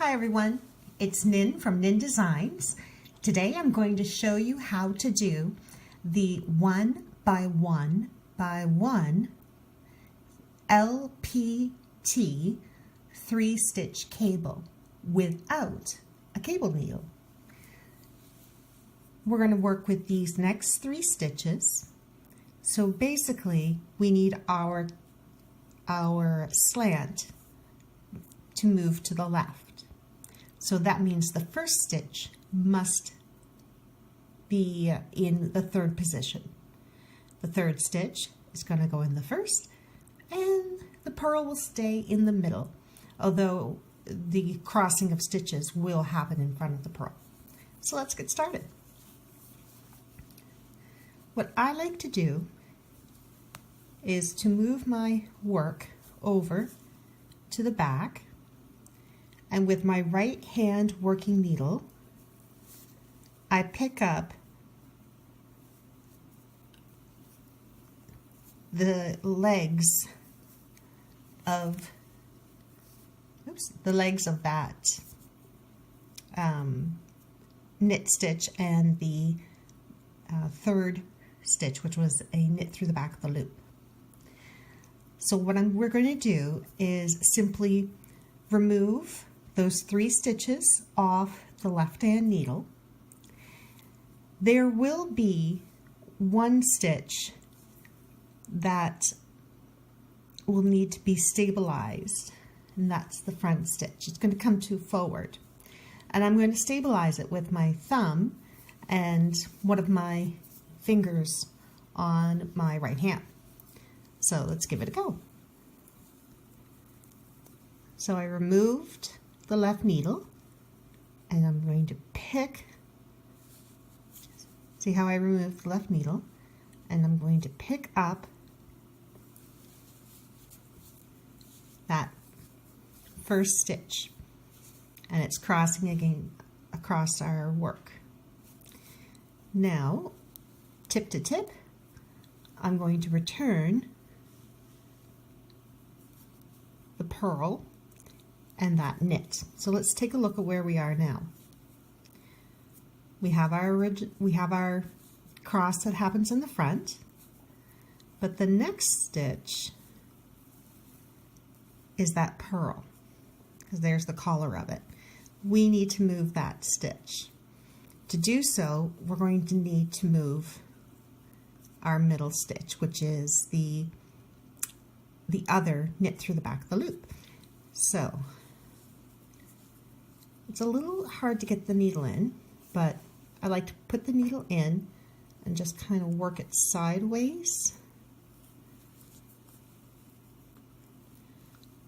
Hi everyone, it's Nin from NiNDesigns. Today I'm going to show you how to do the 1 by 1 by 1 LPT 3-stitch cable without a cable needle. We're going to work with these next 3 stitches. So basically we need our slant to move to the left. So that means the first stitch must be in the 3rd position. The 3rd stitch is going to go in the 1st, and the purl will stay in the middle, although the crossing of stitches will happen in front of the purl. So let's get started. What I like to do is to move my work over to the back, and with my right hand working needle, I pick up the legs of that knit stitch and the 3rd stitch, which was a knit through the back of the loop. So what we're going to do is simply remove those 3 stitches off the left hand needle. There will be one stitch that will need to be stabilized, and that's the front stitch. It's going to come too forward, and I'm going to stabilize it with my thumb and one of my fingers on my right hand. So let's give it a go. So I removed the left needle, and I'm going to pick, see how I removed the left needle, and I'm going to pick up that first stitch, and it's crossing again across our work. Now, tip to tip, I'm going to return the purl and that knit. So let's take a look at where we are now. We have our cross that happens in the front, but the next stitch is that purl, because there's the collar of it. We need to move that stitch. To do so, we're going to need to move our middle stitch, which is the other knit through the back of the loop. So it's a little hard to get the needle in, but I like to put the needle in and just kind of work it sideways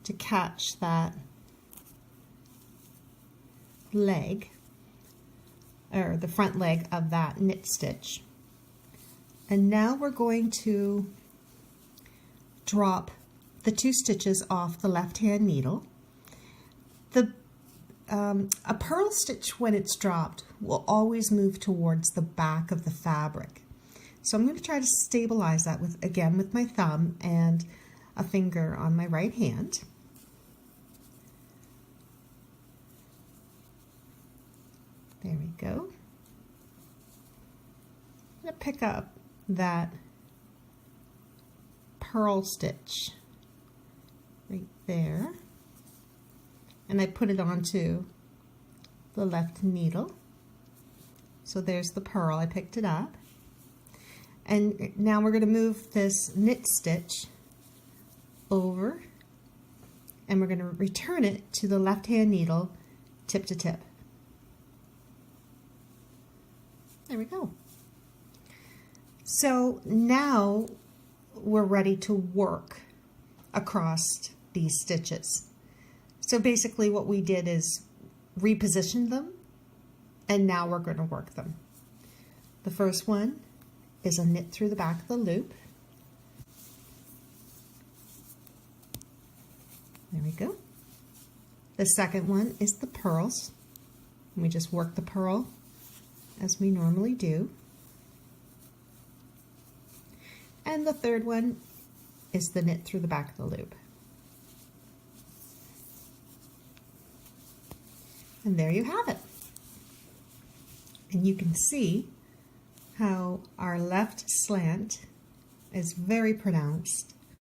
to catch that leg, or the front leg of that knit stitch. And now we're going to drop the 2 stitches off the left hand needle. A purl stitch, when it's dropped, will always move towards the back of the fabric. So I'm going to try to stabilize that again with my thumb and a finger on my right hand. There we go. I'm going to pick up that purl stitch right there, and I put it onto the left needle. So there's the purl, I picked it up. And now we're going to move this knit stitch over, and we're going to return it to the left hand needle, tip to tip. There we go. So now we're ready to work across these stitches. So basically what we did is reposition them, and now we're going to work them. The first one is a knit through the back of the loop. There we go. The second one is the purls. And we just work the purl as we normally do. And the third one is the knit through the back of the loop. And there you have it. And you can see how our left slant is very pronounced